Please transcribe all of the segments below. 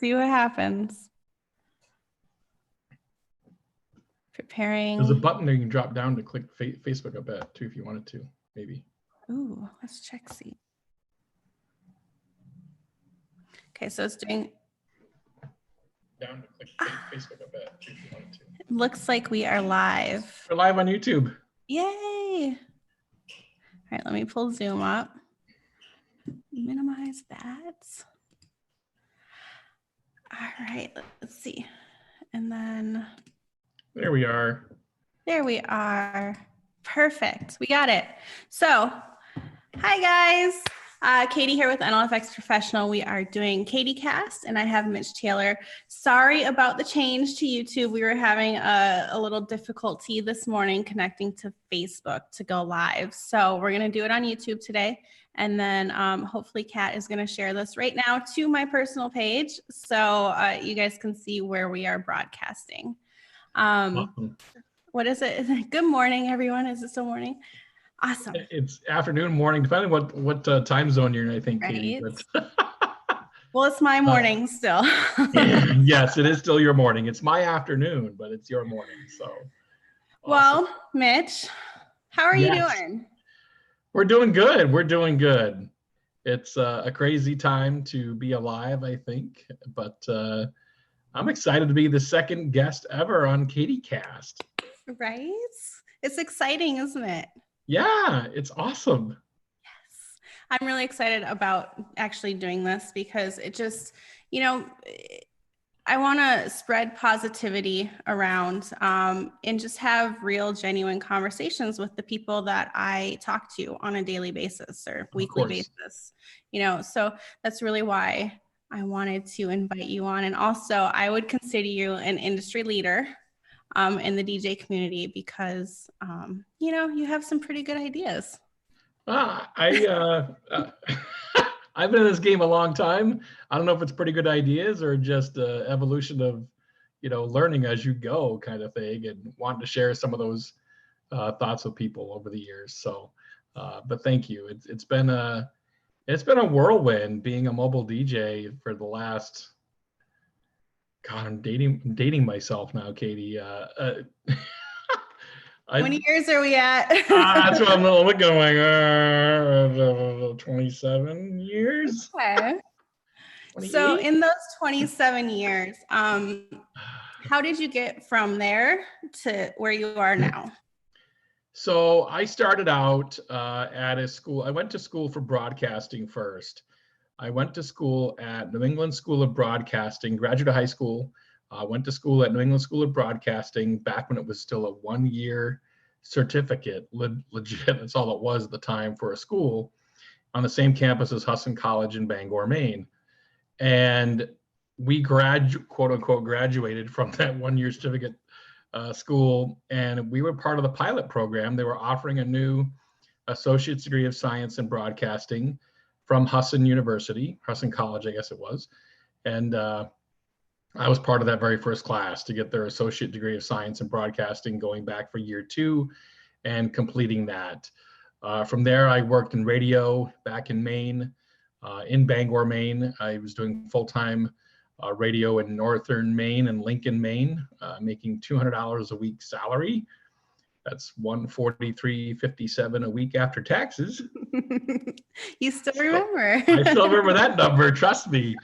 see what happens. Preparing. There's a button there you can drop down to click Facebook, I bet, too, if you wanted to, maybe. Ooh, let's check, see. Okay, so it's doing. Down to click Facebook, I bet, too, if you wanted to. It looks like we are live. We're live on YouTube. Yay. All right, let me pull Zoom up. Minimize that. All right, let's see. And then. There we are. There we are. Perfect. We got it. So, hi guys. Katie here with NLFX Professional. We are doing KatieCast, and I have Mitch Taylor. Sorry about the change to YouTube. We were having a little difficulty this morning connecting to Facebook to go live. So we're going to do it on YouTube today. And then hopefully Kat is going to share this right now to my personal page so you guys can see where we are broadcasting. Awesome. What is it? Good morning, everyone. Is it still morning? Awesome. It's afternoon, morning, depending what time zone you're in, I think, Right. Katie. But well, it's my morning still. Yes, it is still your morning. It's my afternoon, but it's your morning. So. Well, awesome. Mitch, how are you doing? We're doing good. We're doing good. It's a crazy time to be alive, I think, but I'm excited to be the second guest ever on KatieCast. Right? It's exciting, isn't it? Yeah, it's awesome. Yes. I'm really excited about actually doing this because it just, I want to spread positivity around and just have real, genuine conversations with the people that I talk to on a daily basis or weekly basis. So that's really why I wanted to invite you on. And also, I would consider you an industry leader in the DJ community because, you have some pretty good ideas. I've been in this game a long time. I don't know if it's pretty good ideas or just evolution of, learning as you go kind of thing, and wanting to share some of those thoughts with people over the years. So, but thank you. It's been a whirlwind being a mobile DJ for the last. God, I'm dating myself now, Katie. How many years are we at? That's what I'm going. 27 years. Okay. So in those 27 years, how did you get from there to where you are now? So I started out at a school. I went to school for broadcasting first. I went to school at New England School of Broadcasting, graduated high school. Went to school at New England School of Broadcasting back when it was still a 1-year certificate, legit. That's all it was at the time for a school, on the same campus as Husson College in Bangor, Maine. And we quote unquote graduated from that 1-year certificate school, and we were part of the pilot program. They were offering a new associate's degree of science in broadcasting from Husson College, I guess it was. And I was part of that very first class to get their associate degree of science in broadcasting, going back for year 2 and completing that. From there, I worked in radio back in Maine, in Bangor, Maine. I was doing full-time radio in Northern Maine and Lincoln, Maine, making $200 a week salary. That's $143.57 a week after taxes. You still remember? I still remember that number. Trust me.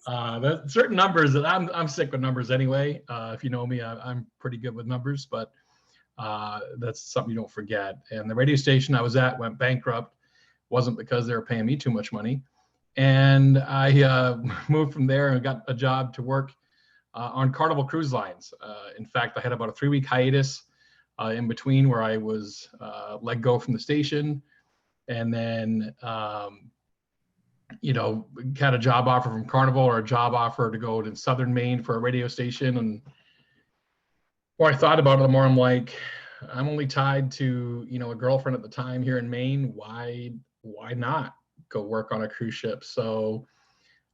There's certain numbers that I'm sick with numbers anyway. If you know me, I'm pretty good with numbers, but that's something you don't forget. And the radio station I was at went bankrupt. Wasn't because they were paying me too much money. And I moved from there and got a job to work on Carnival Cruise Lines. In fact, I had about a 3-week hiatus in between where I was let go from the station, and then had a job offer from Carnival or a job offer to go to Southern Maine for a radio station. And the more I thought about it, the more I'm like, I'm only tied to a girlfriend at the time here in Maine. Why not go work on a cruise ship? So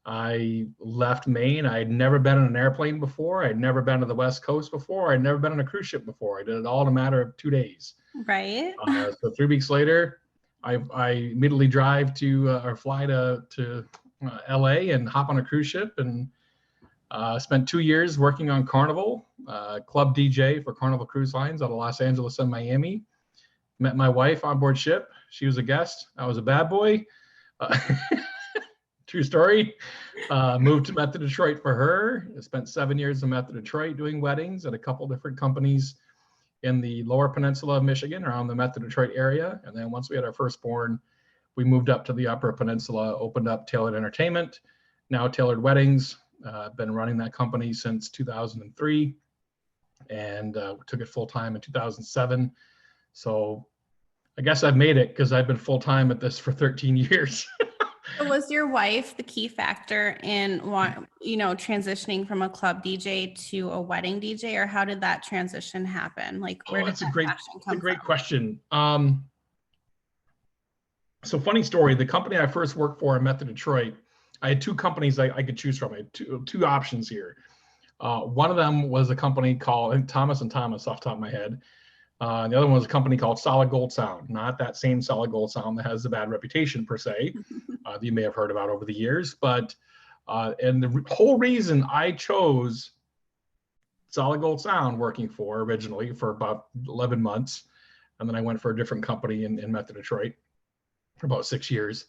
I left Maine. I'd never been on an airplane before. I'd never been to the West Coast before. I'd never been on a cruise ship before. I did it all in a matter of 2 days. Right. So 3 weeks later, I immediately drive to or fly to LA and hop on a cruise ship and Spent 2 years working on Carnival, club DJ for Carnival Cruise Lines out of Los Angeles and Miami. Met my wife on board ship. She was a guest. I was a bad boy. True story. Moved to Method Detroit for her. I spent 7 years in Method Detroit doing weddings at a couple different companies in the lower peninsula of Michigan, around the Method Detroit area. And then once we had our firstborn, we moved up to the upper peninsula, opened up Tailored Entertainment, now Tailored Weddings. I've been running that company since 2003 and took it full time in 2007. So I guess I've made it because I've been full time at this for 13 years. So was your wife the key factor in transitioning from a club DJ to a wedding DJ, or how did that transition happen? Like, where did that passion come from? That's a great question. So funny story, the company I first worked for in Method Detroit, I had two companies I could choose from. I had two options here. One of them was a company called Thomas & Thomas off the top of my head. The other one was a company called Solid Gold Sound, not that same Solid Gold Sound that has a bad reputation per se, that you may have heard about over the years. But, and the whole reason I chose Solid Gold Sound working for originally for about 11 months, and then I went for a different company in Method Detroit for about 6 years.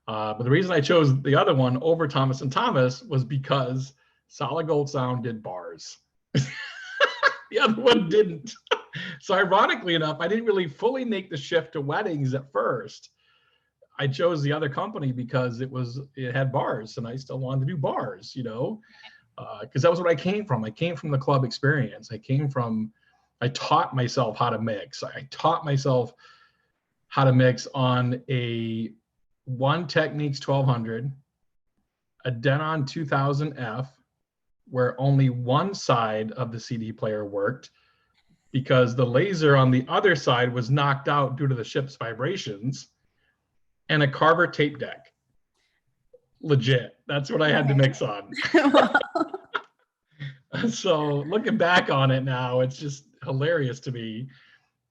But the reason I chose the other one over Thomas & Thomas was because Solid Gold Sound did bars. The other one didn't. So ironically enough, I didn't really fully make the shift to weddings at first. I chose the other company because it had bars, and I still wanted to do bars, because that was what I came from. I came from the club experience. I taught myself how to mix. I taught myself how to mix on a One Techniques 1200, a Denon 2000F, where only one side of the CD player worked because the laser on the other side was knocked out due to the ship's vibrations, and a Carver tape deck. Legit. That's what I had to mix on. So looking back on it now, it's just hilarious to me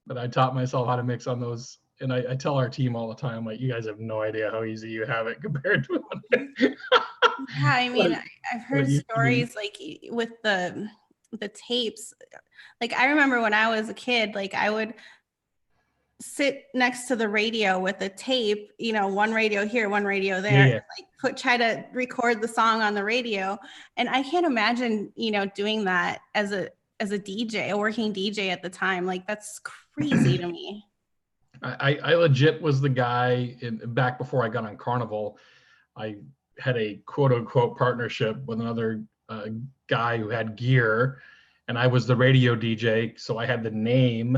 that I taught myself how to mix on those. And I tell our team all the time, like, you guys have no idea how easy you have it compared to Yeah, I mean, I've heard stories like with the tapes. Like, I remember when I was a kid, like, I would sit next to the radio with a tape, one radio here, one radio there, Yeah. like try to record the song on the radio. And I can't imagine, doing that as a DJ, a working DJ at the time. Like, that's crazy to me. I legit was the guy back before I got on Carnival. I had a quote unquote partnership with another guy who had gear, and I was the radio DJ. So I had the name,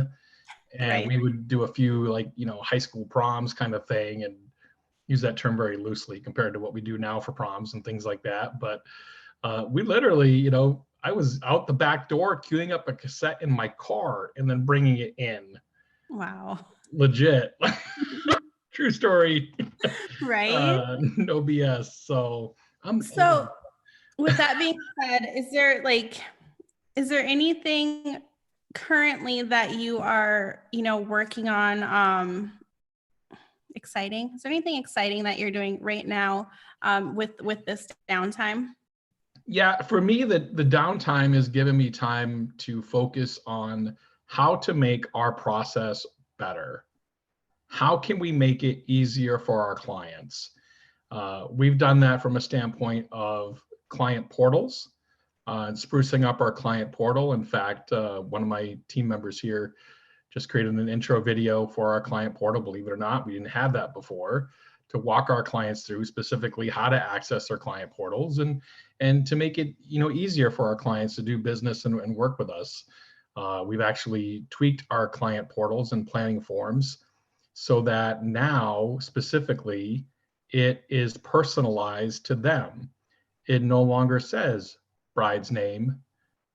and Right. we would do a few high school proms kind of thing, and use that term very loosely compared to what we do now for proms and things like that. But we literally, I was out the back door queuing up a cassette in my car and then bringing it in. Wow. Legit. True story. Right. No BS. So with that being said, is there anything currently that you are, working on exciting? Is there anything exciting that you're doing right now with this downtime? Yeah, for me, the downtime is giving me time to focus on how to make our process better. How can we make it easier for our clients? We've done that from a standpoint of client portals, and sprucing up our client portal. In fact, one of my team members here just created an intro video for our client portal. Believe it or not, we didn't have that before, to walk our clients through specifically how to access their client portals and to make it easier for our clients to do business and work with us. We've actually tweaked our client portals and planning forms so that now specifically it is personalized to them. It no longer says bride's name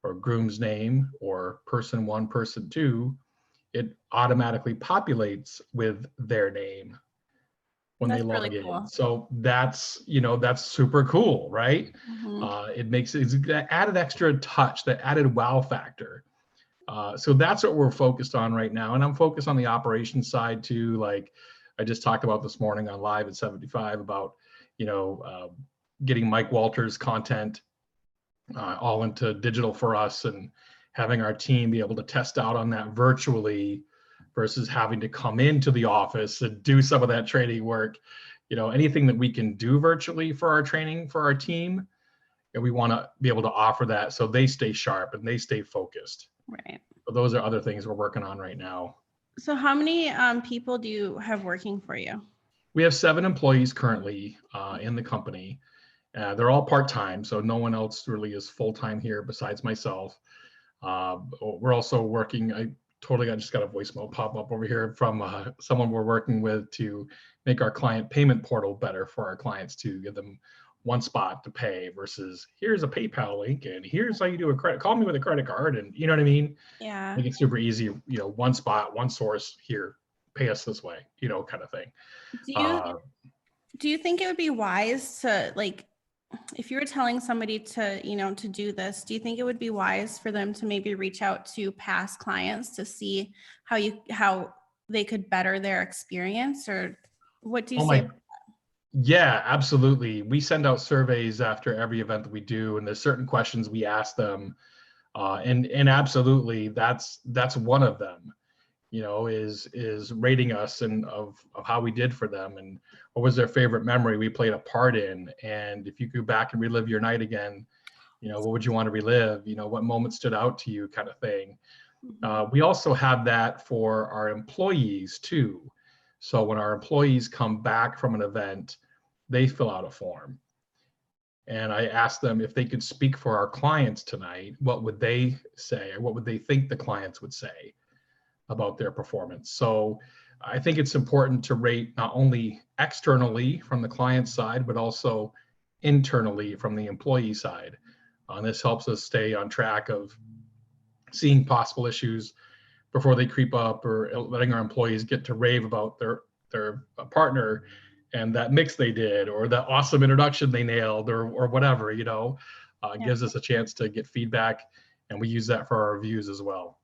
or groom's name or person one, person two. It automatically populates with their name when they log in. Cool. So that's super cool, right? Mm-hmm. It makes that added extra touch, that added wow factor. So that's what we're focused on right now. And I'm focused on the operations side too. Like I just talked about this morning on Live at 75 about, getting Mike Walters content all into digital for us, and having our team be able to test out on that virtually versus having to come into the office and do some of that training work. Anything that we can do virtually for our training for our team, and we want to be able to offer that so they stay sharp and they stay focused. Right. So those are other things we're working on right now. So how many people do you have working for you? We have 7 employees currently in the company. They're all part-time, so no one else really is full-time here besides myself. We're also working, I just got a voicemail pop up over here from someone we're working with to make our client payment portal better for our clients, to give them one spot to pay versus here's a PayPal link and here's how you do a credit, call me with a credit card, and you know what I mean? Yeah. Make it super easy, one spot, one source, here, pay us this way, kind of thing. Do you think it would be wise to, like, if you were telling somebody to, to do this, do you think it would be wise for them to maybe reach out to past clients to see how they could better their experience, or what do you say? Yeah, absolutely. We send out surveys after every event that we do, and there's certain questions we ask them, and absolutely, that's one of them. Is rating us and of how we did for them, and what was their favorite memory we played a part in. And if you go back and relive your night again, what would you want to relive? What moment stood out to you, kind of thing. We also have that for our employees too. So when our employees come back from an event, they fill out a form. And I asked them if they could speak for our clients tonight, what would they say, or what would they think the clients would say about their performance. So I think it's important to rate not only externally from the client side, but also internally from the employee side. This helps us stay on track of seeing possible issues before they creep up, or letting our employees get to rave about their partner and that mix they did, or that awesome introduction they nailed, or whatever, gives us a chance to get feedback, and we use that for our reviews as well.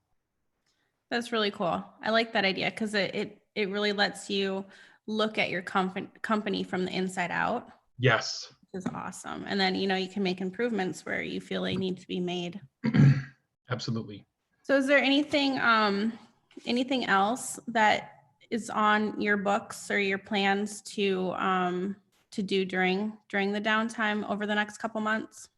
That's really cool. I like that idea, because it really lets you look at your company from the inside out. Yes. Which is awesome. And then, you can make improvements where you feel they need to be made. Absolutely. So is there anything else that is on your books or your plans to do during the downtime over the next couple months?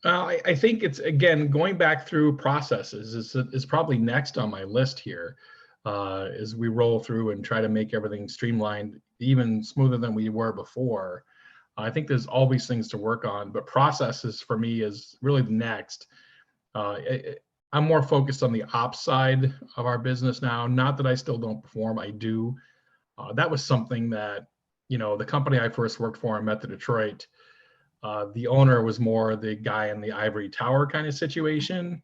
I think it's, again, going back through processes is probably next on my list here, as we roll through and try to make everything streamlined, even smoother than we were before. I think there's always things to work on, but processes for me is really the next. I'm more focused on the ops side of our business now. Not that I still don't perform, I do. That was something that, the company I first worked for in Metro Detroit, the owner was more the guy in the ivory tower kind of situation.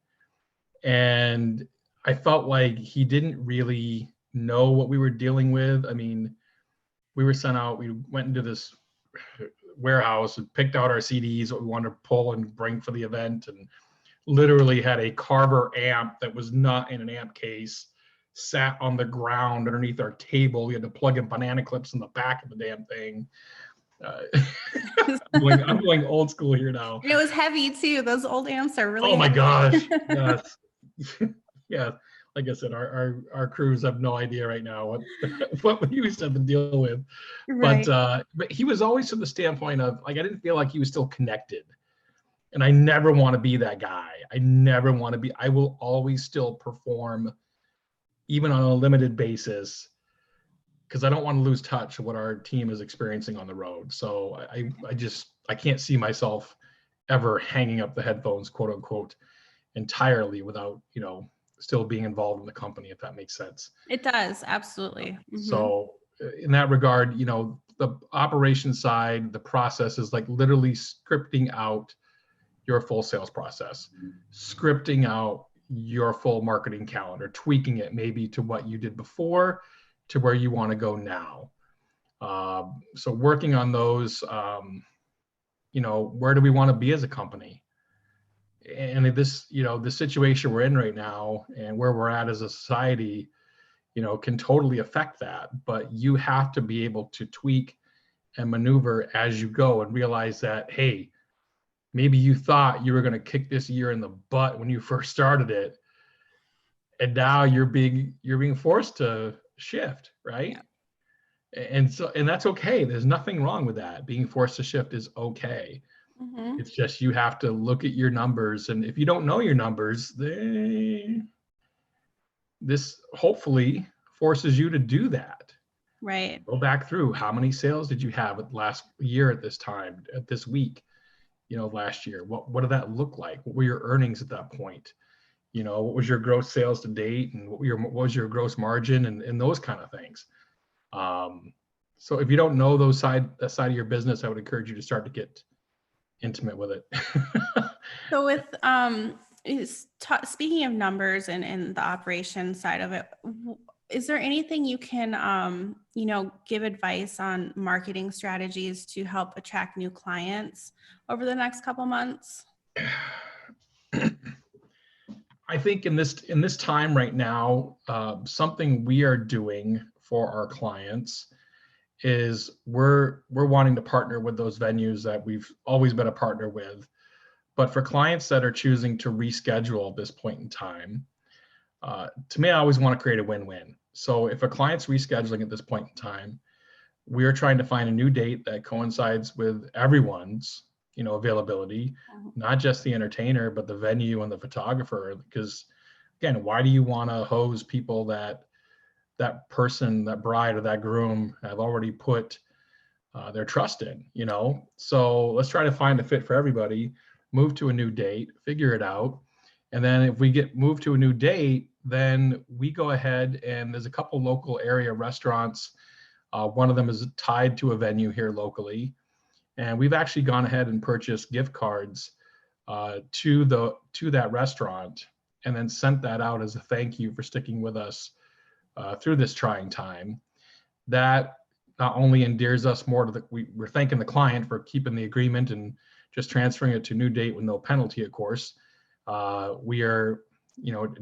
And I felt like he didn't really know what we were dealing with. I mean, we were sent out, we went into this warehouse and picked out our CDs, what we wanted to pull and bring for the event, and literally had a Carver amp that was not in an amp case, sat on the ground underneath our table. We had to plug in banana clips in the back of the damn thing. I'm going old school here now. And it was heavy too. Those old amps are really. Oh my gosh. Yes. Yeah. Like I said, our crews have no idea right now what we used to have to deal with. Right. But he was always from the standpoint of, like, I didn't feel like he was still connected. And I never want to be that guy. I will always still perform, even on a limited basis, because I don't want to lose touch of what our team is experiencing on the road. So I can't see myself ever hanging up the headphones, quote unquote, entirely without, still being involved in the company, if that makes sense. It does, absolutely. Mm-hmm. So in that regard, the operations side, the process is like literally scripting out your full sales process, scripting out your full marketing calendar, tweaking it maybe to what you did before, to where you want to go now. So working on those, where do we want to be as a company? And this, the situation we're in right now and where we're at as a society, can totally affect that. But you have to be able to tweak and maneuver as you go and realize that, hey, maybe you thought you were going to kick this year in the butt when you first started it, and now you're being forced to shift, right? Yeah. And that's okay. There's nothing wrong with that. Being forced to shift is okay. Mm-hmm. It's just you have to look at your numbers, and if you don't know your numbers, this hopefully forces you to do that. Right. Go back through, how many sales did you have last year at this time, at this week, last year? What did that look like? What were your earnings at that point? What was your gross sales to date, and what was your gross margin, and those kind of things. So if you don't know that side of your business, I would encourage you to start to get intimate with it. So with speaking of numbers and the operation side of it, is there anything you can give advice on marketing strategies to help attract new clients over the next couple months? I think in this time right now, something we are doing for our clients is we're wanting to partner with those venues that we've always been a partner with. But for clients that are choosing to reschedule at this point in time, to me, I always want to create a win-win. So if a client's rescheduling at this point in time, we are trying to find a new date that coincides with everyone's, availability, not just the entertainer, but the venue and the photographer. Because again, why do you want to hose people that person, that bride or that groom have already put their trust in, So let's try to find a fit for everybody, move to a new date, figure it out. And then if we get moved to a new date, then we go ahead, and there's a couple local area restaurants. One of them is tied to a venue here locally. And we've actually gone ahead and purchased gift cards to that restaurant, and then sent that out as a thank you for sticking with us through this trying time. That not only endears us more to we're thanking the client for keeping the agreement and just transferring it to a new date with no penalty, of course. We are,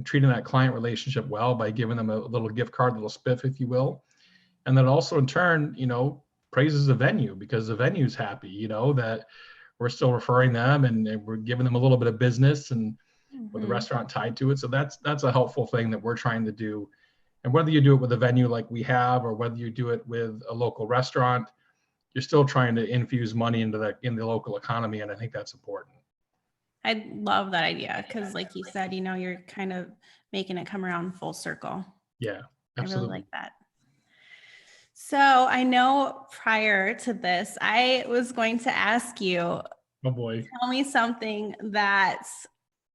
treating that client relationship well by giving them a little gift card, a little spiff, if you will. And then also in turn, praises the venue, because the venue's happy, that we're still referring them, and we're giving them a little bit of business, and with the restaurant tied to it. So that's a helpful thing that we're trying to do. And whether you do it with a venue like we have, or whether you do it with a local restaurant, you're still trying to infuse money in the local economy. And I think that's important. I love that idea, because like you said, you're kind of making it come around full circle. Yeah, absolutely. I really like that. So I know prior to this, I was going to ask you, oh boy, tell me something that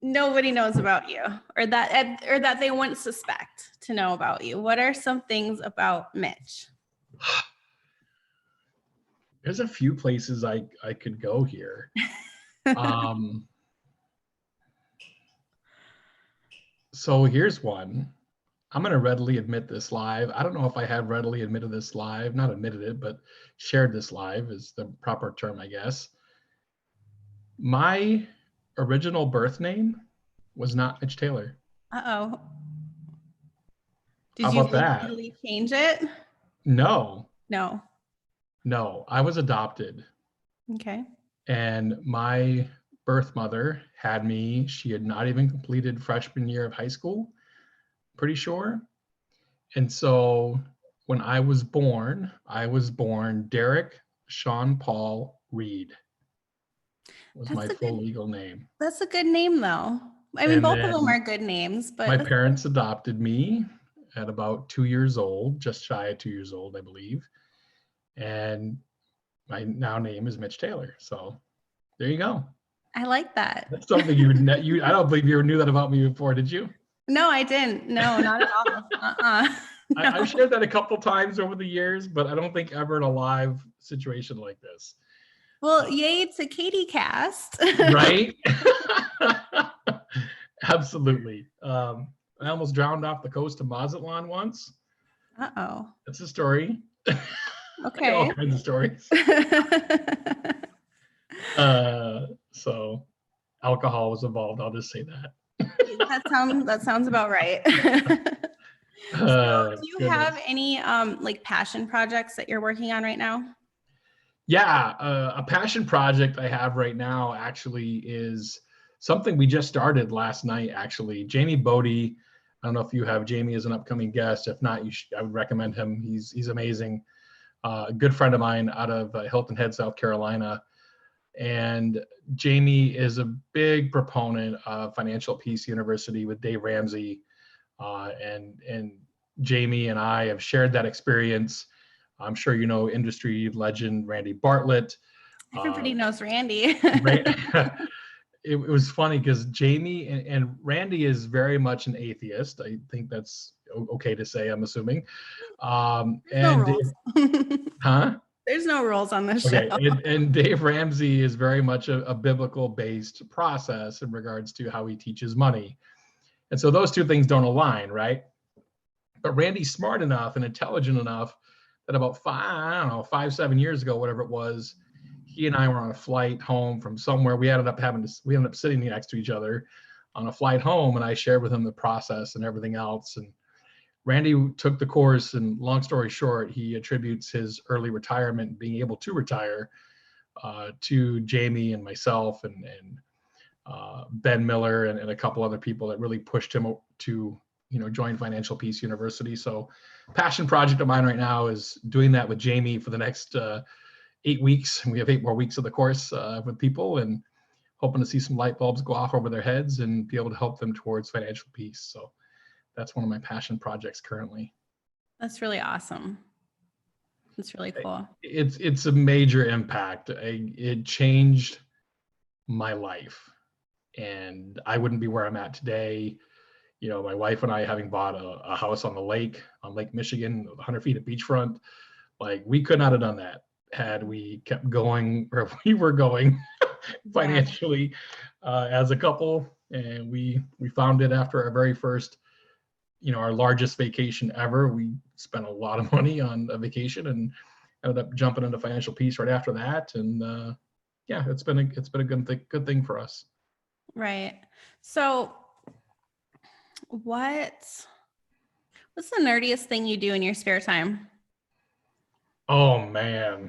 nobody knows about you, or that they wouldn't suspect to know about you. What are some things about Mitch? There's a few places I could go here. So here's one. I'm going to readily admit this live. I don't know if I have readily admitted this live, not admitted it, but shared this live is the proper term, I guess. My original birth name was not Mitch Taylor. Uh-oh. Did How you about that? legally change it? No, No. I was adopted. Okay. And my birth mother had me. She had not even completed freshman year of high school, pretty sure. And so when I was born Derek Sean Paul Reed was my full legal name. That's a good name, though. I mean, both of them are good names, but my parents adopted me at about 2 years old, just shy of 2 years old, I believe. And my now name is Mitch Taylor. So there you go. I like that. That's something I don't believe you ever knew that about me before, did you? No, I didn't. No, not at all. No. I've shared that a couple times over the years, but I don't think ever in a live situation like this. Well, yay to KatieCast. Right? Absolutely. I almost drowned off the coast of Mazatlan once. Uh-oh. That's a story. Okay. All kinds of stories. So alcohol was involved. I'll just say that. That sounds about right. So, do you have any like passion projects that you're working on right now? Yeah, a passion project I have right now actually is something we just started last night. Actually, Jamie Bodie. I don't know if you have Jamie as an upcoming guest. If not, I would recommend him. He's amazing. A good friend of mine out of Hilton Head, South Carolina. And Jamie is a big proponent of Financial Peace University with Dave Ramsey. And Jamie and I have shared that experience. I'm sure you know industry legend Randy Bartlett. Everybody knows Randy. It was funny because Jamie and Randy is very much an atheist. I think that's okay to say, I'm assuming. No And rules. huh? There's no rules on this show. Okay, and Dave Ramsey is very much a biblical-based process in regards to how he teaches money. And so those two things don't align, right? But Randy's smart enough and intelligent enough that about 5, 7 years ago, whatever it was, he and I were on a flight home from somewhere. We ended up sitting next to each other on a flight home, and I shared with him the process and everything else. And Randy took the course, and long story short, he attributes his early retirement, being able to retire, to Jamie and myself and Ben Miller and a couple other people that really pushed him to join Financial Peace University. So passion project of mine right now is doing that with Jamie for the next 8 weeks. We have 8 more weeks of the course with people, and hoping to see some light bulbs go off over their heads and be able to help them towards financial peace. So that's one of my passion projects currently. That's really awesome. That's really cool. It's a major impact. It changed my life, and I wouldn't be where I'm at today. My wife and I, having bought a house on Lake Michigan, 100 feet of beachfront, like we could not have done that had we kept going where we were going financially as a couple. And we found it after our very first, our largest vacation ever. We spent a lot of money on a vacation and ended up jumping into financial peace right after that. And yeah, it's been a good thing for us. Right. So what's the nerdiest thing you do in your spare time? Oh man.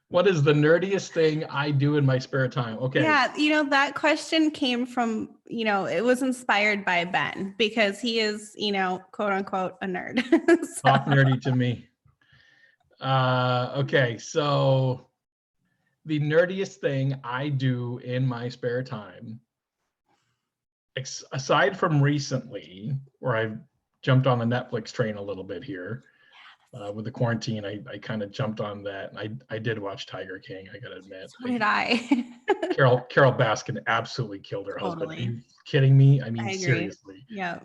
What is the nerdiest thing I do in my spare time? Okay. Yeah, that question came from, it was inspired by Ben because he is, quote unquote, a nerd. So. Talk nerdy to me. Okay, so the nerdiest thing I do in my spare time, aside from recently, where I've jumped on the Netflix train a little bit here, with the quarantine, I kind of jumped on that. And I did watch Tiger King, I gotta admit. So did I. Carol Baskin absolutely killed her husband. Are you kidding me? I mean, I agree. seriously. Yeah.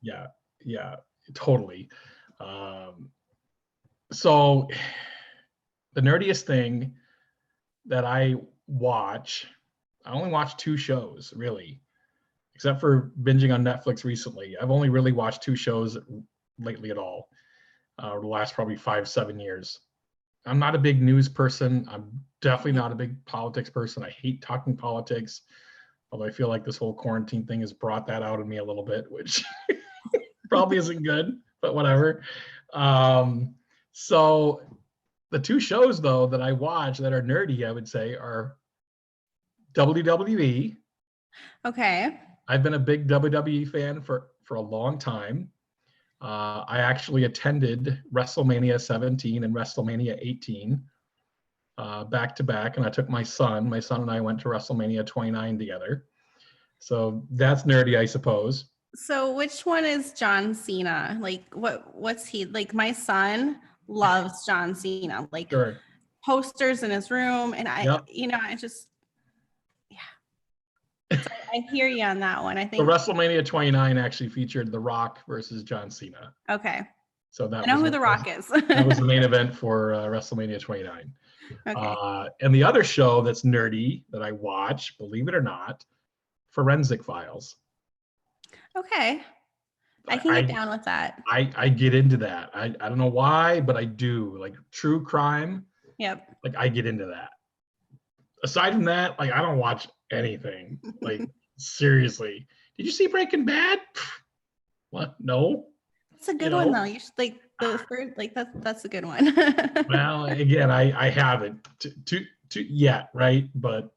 Yeah, totally. So the nerdiest thing that I only watch 2 shows really, except for binging on Netflix recently. I've only really watched 2 shows lately at all, over the last probably 5-7 years. I'm not a big news person. I'm definitely not a big politics person. I hate talking politics, although I feel like this whole quarantine thing has brought that out in me a little bit, which probably isn't good, but whatever. So the 2 shows though that I watch that are nerdy, I would say, are WWE. Okay. I've been a big WWE fan for a long time. I actually attended WrestleMania 17 and WrestleMania 18 back to back, and I took my son. My son and I went to WrestleMania 29 together. So that's nerdy, I suppose. So which one is John Cena? Like what's he like? My son loves John Cena, like Sure. posters in his room. And I just, yeah. So I hear you on that one. I think So WrestleMania 29 actually featured The Rock versus John Cena. Okay. So that I know who The Rock is. That was the main event for WrestleMania 29. Okay. And the other show that's nerdy that I watch, believe it or not, Forensic Files. Okay. I can get down with that. I get into that. I don't know why, but I do. Like true crime. Yep. Like I get into that. Aside from that, like I don't watch anything. Like seriously. Did you see Breaking Bad? What? No. It's a good one though. You should the first, like that's a good one. Well, again, I haven't to yet, right? But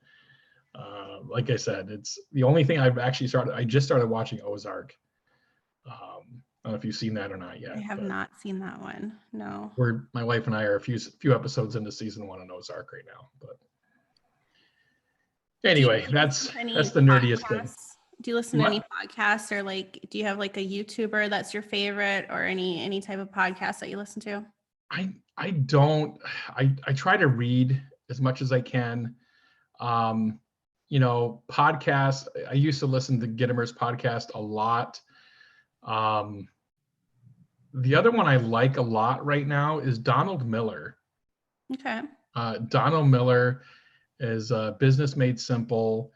like I said, it's the only thing I've actually started. I just started watching Ozark. I don't know if you've seen that or not yet. I have not seen that one. No. My wife and I are a few episodes into season 1 of Ozark right now. But anyway, that's the nerdiest thing. Do you listen to any podcasts, or like, do you have like a YouTuber that's your favorite, or any type of podcast that you listen to? I don't. I try to read as much as I can. Podcasts. I used to listen to Gittimer's podcast a lot. The other one I like a lot right now is Donald Miller. Okay. Donald Miller is Business Made Simple.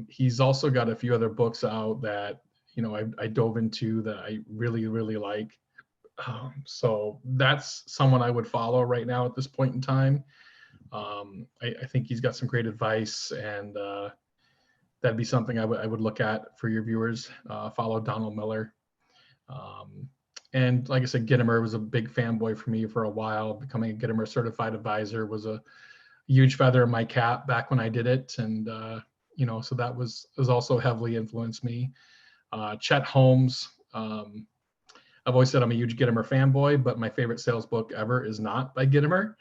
He's also got a few other books out that I dove into that I really, really like. So that's someone I would follow right now at this point in time. I think he's got some great advice, and that'd be something I would look at for your viewers. Follow Donald Miller. And like I said, Gittimer was a big fanboy for me for a while. Becoming a Gittimer certified advisor was a huge feather in my cap back when I did it. And, so that was also heavily influenced me. Chet Holmes. I've always said I'm a huge Gittimer fanboy, but my favorite sales book ever is not by Gittimer.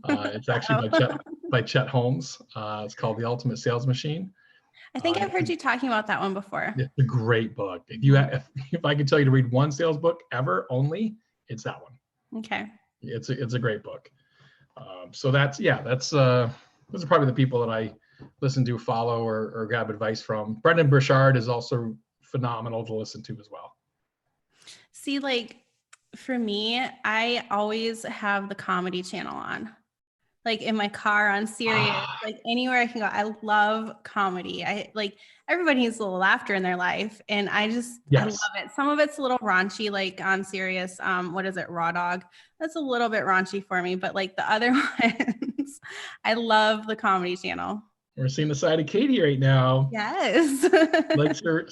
It's actually by Chet Holmes. It's called The Ultimate Sales Machine. I think I've heard you talking about that one before. It's a great book. If I could tell you to read one sales book ever only, it's that one. Okay. It's a great book. So those are probably the people that I listen to, follow, or grab advice from. Brendan Burchard is also phenomenal to listen to as well. See, like for me, I always have the comedy channel on. Like in my car, on Sirius, like anywhere I can go. I love comedy. I like, everybody needs a little laughter in their life, and I love it. Some of it's a little raunchy, like on Sirius. What is it, Raw Dog? That's a little bit raunchy for me, but like the other ones, I love the comedy channel. We're seeing the side of Katie right now. Yes.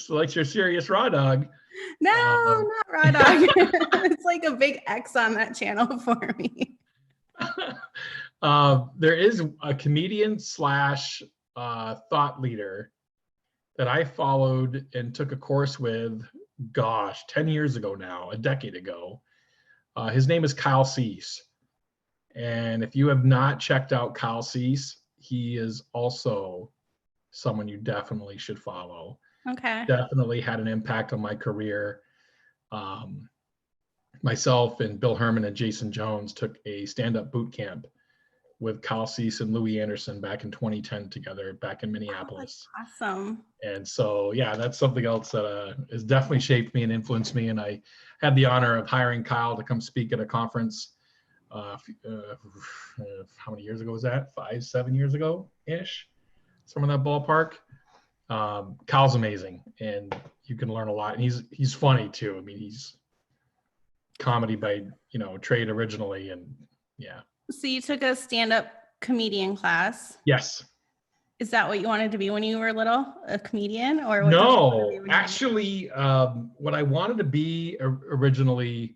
likes your Sirius Raw Dog. No, not Raw Dog. It's like a big X on that channel for me. There is a comedian / thought leader that I followed and took a course with, 10 years ago now, a decade ago. His name is Kyle Cease. And if you have not checked out Kyle Cease, he is also someone you definitely should follow. Okay. Definitely had an impact on my career. Myself and Bill Herman and Jason Jones took a stand-up boot camp with Kyle Cease and Louis Anderson back in 2010 together, back in Minneapolis. Oh, that's awesome. And so, yeah, that's something else that has definitely shaped me and influenced me. And I had the honor of hiring Kyle to come speak at a conference. How many years ago was that? 5-7 years ago-ish, somewhere in that ballpark. Kyle's amazing, and you can learn a lot. And he's funny too. I mean, he's comedy by trade originally, and yeah. So you took a stand-up comedian class. Yes. Is that what you wanted to be when you were little, a comedian, or no? Actually, what I wanted to be originally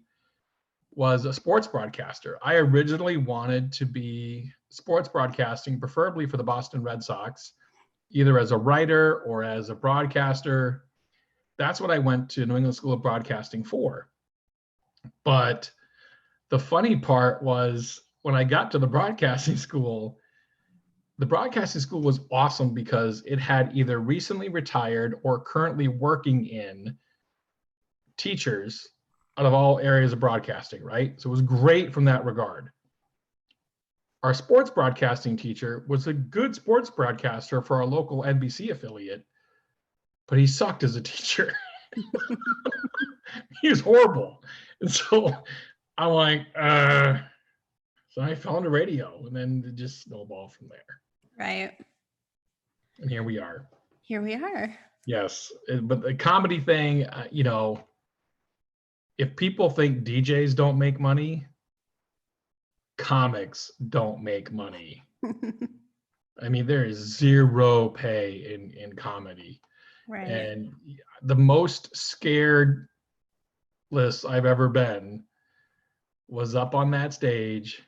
was a sports broadcaster. I originally wanted to be sports broadcasting, preferably for the Boston Red Sox, either as a writer or as a broadcaster. That's what I went to New England School of Broadcasting for. But the funny part was, when I got to the broadcasting school was awesome because it had either recently retired or currently working in teachers out of all areas of broadcasting, right? So it was great from that regard. Our sports broadcasting teacher was a good sports broadcaster for our local NBC affiliate, but he sucked as a teacher. He was horrible. And so I'm like, so I fell into radio, and then it just snowballed from there. Right. And here we are. Here we are. Yes. But the comedy thing, if people think DJs don't make money, comics don't make money. I mean, there is zero pay in comedy. Right. And the most scared list I've ever been was up on that stage.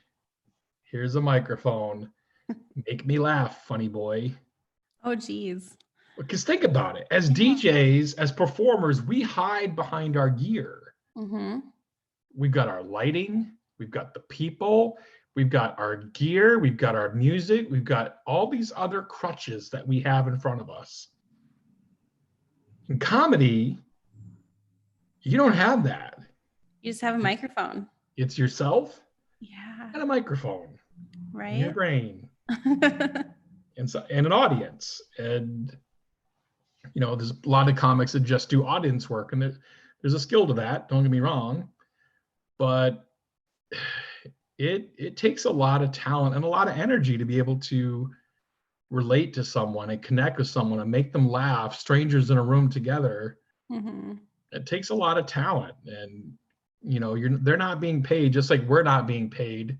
Here's a microphone. Make me laugh, funny boy. Oh, geez. Because think about it. As DJs, as performers, we hide behind our gear. Mm-hmm. We've got our lighting. We've got the people. We've got our gear. We've got our music. We've got all these other crutches that we have in front of us. In comedy, you don't have that. You just have a microphone. It's yourself Yeah. and a microphone. Right. In your brain. and an audience. And, you know, there's a lot of comics that just do audience work. And there's a skill to that. Don't get me wrong. But it takes a lot of talent and a lot of energy to be able to relate to someone and connect with someone and make them laugh, strangers in a room together. Mm-hmm. It takes a lot of talent, and you know, they're not being paid, just like we're not being paid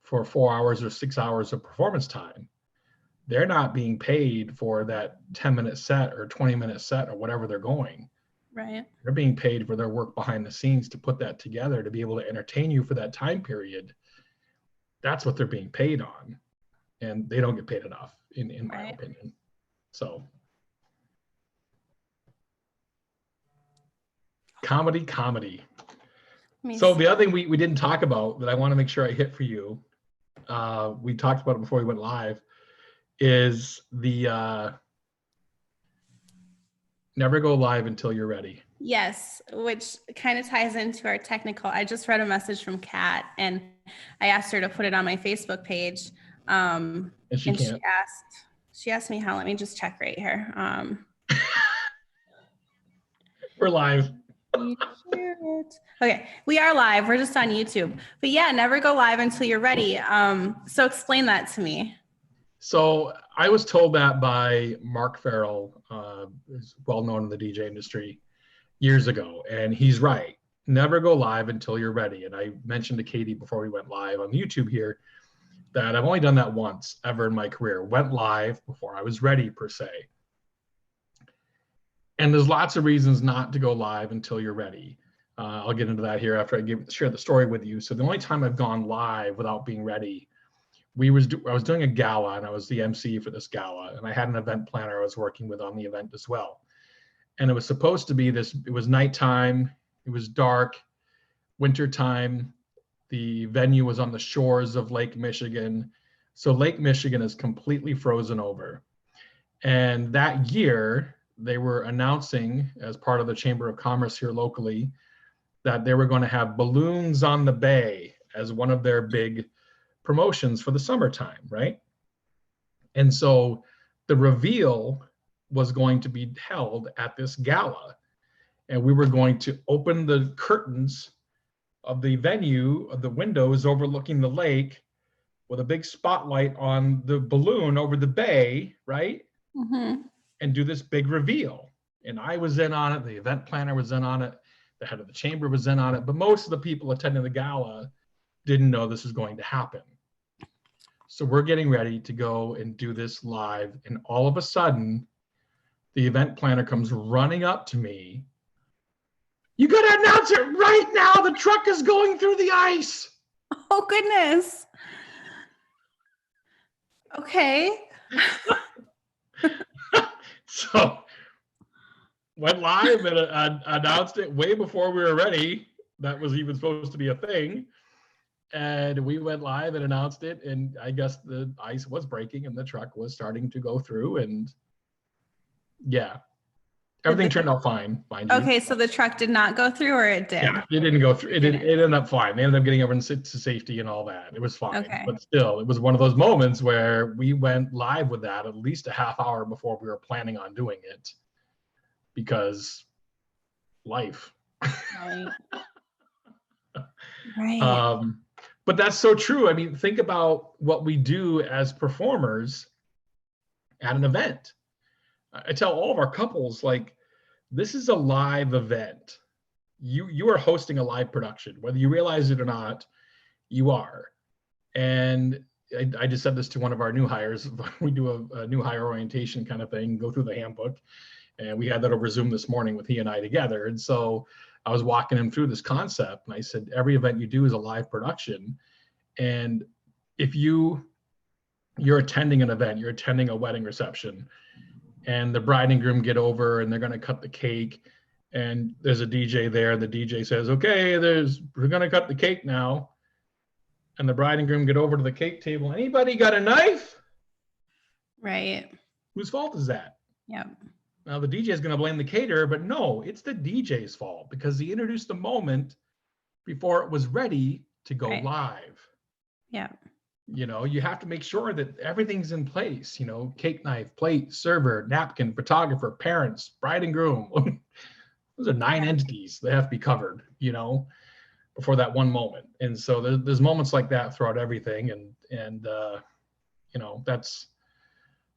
for 4 hours or 6 hours of performance time. They're not being paid for that 10-minute set or 20-minute set or whatever they're going. Right. They're being paid for their work behind the scenes to put that together, to be able to entertain you for that time period. That's what they're being paid on. And they don't get paid enough, in my opinion. So comedy. So the other thing we didn't talk about that I want to make sure I hit for you, we talked about it before we went live, is the never go live until you're ready. Yes, which kind of ties into our technical. I just read a message from Kat, and I asked her to put it on my Facebook page. And she can't. She asked me how. Let me just check right here. We're live. Okay, we are live. We're just on YouTube. But yeah, never go live until you're ready. So explain that to me. So I was told that by Mark Farrell, who's well known in the DJ industry, years ago, and he's right. Never go live until you're ready. And I mentioned to Katie before we went live on YouTube here that I've only done that once ever in my career. Went live before I was ready, per se. And there's lots of reasons not to go live until you're ready. I'll get into that here after I share the story with you. So the only time I've gone live without being ready, I was doing a gala, and I was the MC for this gala, and I had an event planner I was working with on the event as well. And it was supposed to be it was nighttime, it was dark, winter time. The venue was on the shores of Lake Michigan. So Lake Michigan is completely frozen over. And that year, they were announcing, as part of the Chamber of Commerce here locally, that they were going to have balloons on the bay as one of their big promotions for the summertime, right? And so the reveal was going to be held at this gala. And we were going to open the curtains of the venue, of the windows overlooking the lake, with a big spotlight on the balloon over the bay, right? Mm-hmm. And do this big reveal. And I was in on it, the event planner was in on it, the head of the chamber was in on it, but most of the people attending the gala didn't know this was going to happen. So we're getting ready to go and do this live, and all of a sudden, the event planner comes running up to me. You gotta announce it right now, the truck is going through the ice. Oh, goodness. Okay. So went live and announced it way before we were ready. That was even supposed to be a thing. And we went live and announced it. And I guess the ice was breaking and the truck was starting to go through. And yeah, everything turned out fine. Mind you. Okay, so the truck did not go through, or it did? Yeah, it didn't go through. It ended up fine. They ended up getting everyone to safety and all that. It was fine. Okay. But still, it was one of those moments where we went live with that at least a half hour before we were planning on doing it, because life. Right. But that's so true. I mean, think about what we do as performers at an event. I tell all of our couples, like, this is a live event. You are hosting a live production, whether you realize it or not. You are. And I just said this to one of our new hires. We do a new hire orientation kind of thing, go through the handbook, and we had that over Zoom this morning with he and I together. And so I was walking him through this concept, and I said, every event you do is a live production. And if you're attending an event, you're attending a wedding reception, and the bride and groom get over and they're going to cut the cake, and there's a DJ there. The DJ says, okay, we're going to cut the cake now. And the bride and groom get over to the cake table. Anybody got a knife? Right. Whose fault is that? Yep. Now the DJ is going to blame the caterer, but no, it's the DJ's fault because he introduced the moment before it was ready to go live. Yeah. You have to make sure that everything's in place, cake knife, plate, server, napkin, photographer, parents, bride and groom. Those are 9 entities that have to be covered, before that one moment. And so there's moments like that throughout everything. And that's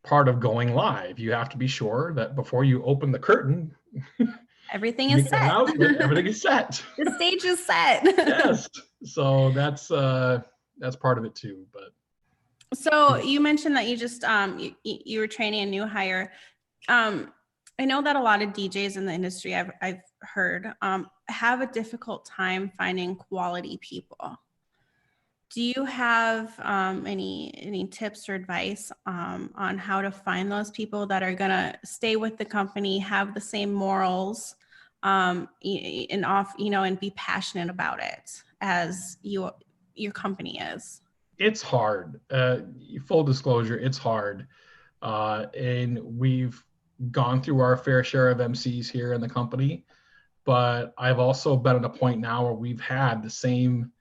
part of going live. You have to be sure that before you open the curtain, everything is set. Everything is set. The stage is set. Yes. So that's part of it too. But so you mentioned that you just you were training a new hire. I know that a lot of DJs in the industry I've heard have a difficult time finding quality people. Do you have any tips or advice on how to find those people that are gonna stay with the company, have the same morals, and be passionate about it as your company is? It's hard. Full disclosure, it's hard, and we've gone through our fair share of MCs here in the company, but I've also been at a point now where we've had the same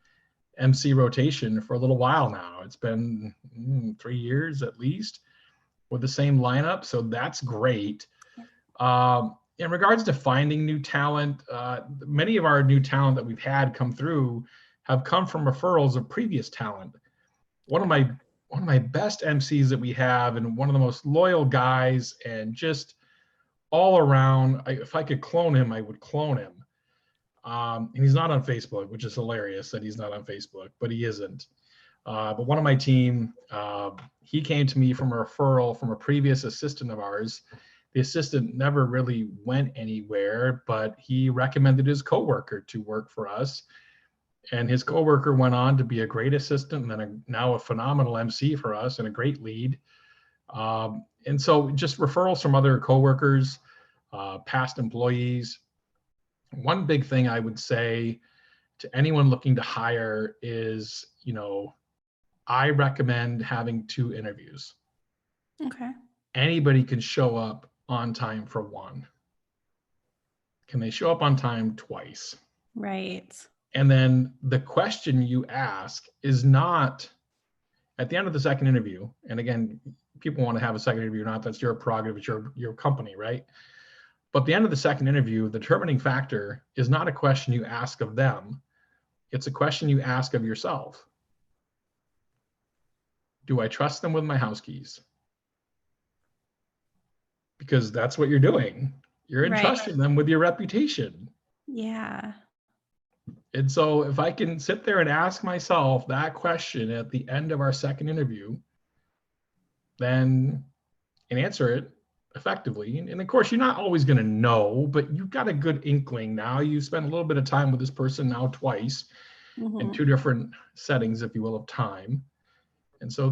MC rotation for a little while now. It's been 3 years at least with the same lineup. So that's great. In regards to finding new talent, many of our new talent that we've had come through have come from referrals of previous talent. One of my best MCs that we have, and one of the most loyal guys, and just all around, if I could clone him, I would clone him. And he's not on Facebook, which is hilarious that he's not on Facebook, but he isn't. But one of my team, he came to me from a referral from a previous assistant of ours. The assistant never really went anywhere, but he recommended his coworker to work for us. And his coworker went on to be a great assistant, and then now a phenomenal MC for us and a great lead. And so just referrals from other coworkers, past employees. One big thing I would say to anyone looking to hire is, I recommend having 2 interviews. Okay. Anybody can show up on time for one. Can they show up on time twice? Right. And then the question you ask is not at the end of the second interview. And again, people want to have a second interview or not, that's your prerogative, it's your company, right? But at the end of the second interview, the determining factor is not a question you ask of them. It's a question you ask of yourself. Do I trust them with my house keys? Because that's what you're doing. You're entrusting them with your reputation. Yeah. And so if I can sit there and ask myself that question at the end of our second interview, then and answer it effectively. And of course, you're not always going to know, but you've got a good inkling now. You spent a little bit of time with this person now twice in 2 different settings, if you will, of time. And so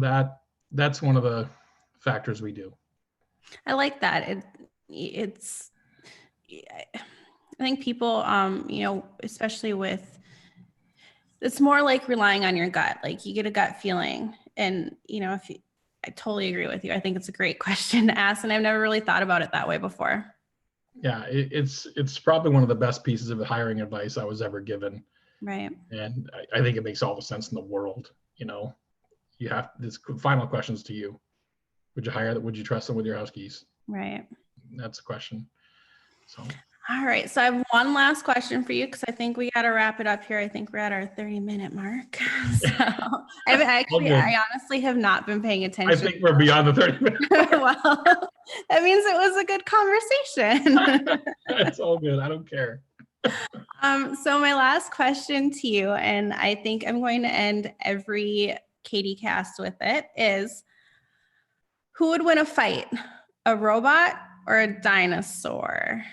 that's one of the factors we do. I like that. I think people, especially with, it's more like relying on your gut. Like you get a gut feeling, and I totally agree with you. I think it's a great question to ask, and I've never really thought about it that way before. Yeah, it's probably one of the best pieces of hiring advice I was ever given. Right. And I think it makes all the sense in the world. You have this final questions to you. Would you trust them with your house keys? Right. That's the question. So. All right. So I have one last question for you, because I think we got to wrap it up here. I think we're at our 30-minute mark. So I honestly have not been paying attention. I think we're beyond the 30 minutes. Well, that means it was a good conversation. It's all good. I don't care. So my last question to you, and I think I'm going to end every KatieCast with it, is who would win a fight, a robot or a dinosaur?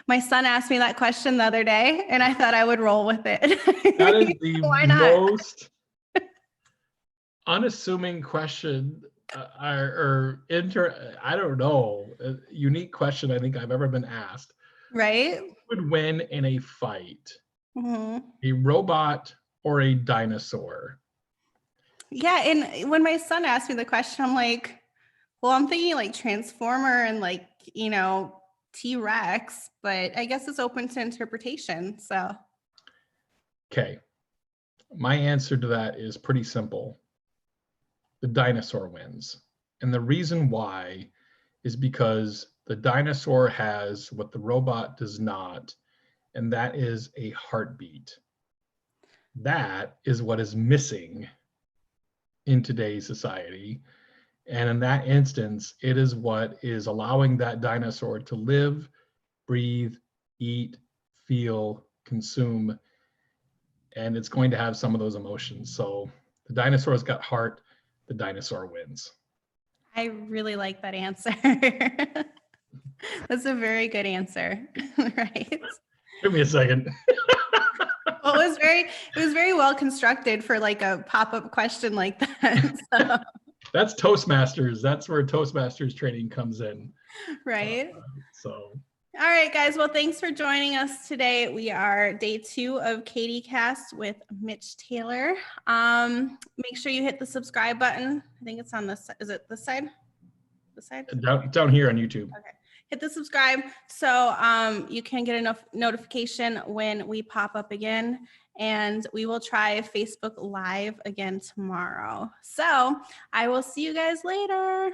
My son asked me that question the other day, and I thought I would roll with it. That is the Why not? most unassuming question I don't know, a unique question I think I've ever been asked. Right? Who would win in a fight? Hmm. A robot or a dinosaur? Yeah, and when my son asked me the question, I'm like, well, I'm thinking like Transformer and like, T-Rex, but I guess it's open to interpretation. So, Okay, my answer to that is pretty simple. The dinosaur wins. And the reason why is because the dinosaur has what the robot does not, and that is a heartbeat. That is what is missing in today's society. And in that instance, it is what is allowing that dinosaur to live, breathe, eat, feel, consume, and it's going to have some of those emotions. So the dinosaur's got heart, the dinosaur wins. I really like that answer. That's a very good answer, right? Give me a second. Well, it was very well constructed for like a pop-up question like that. So, That's Toastmasters. That's where Toastmasters training comes in. right? So All right, guys. Well, thanks for joining us today. We are day 2 of KatieCast with Mitch Taylor. Make sure you hit the subscribe button. I think it's on this. Is it this side? This side? down here on YouTube. Okay. Hit the subscribe so you can get a notification when we pop up again. And we will try Facebook Live again tomorrow. So I will see you guys later.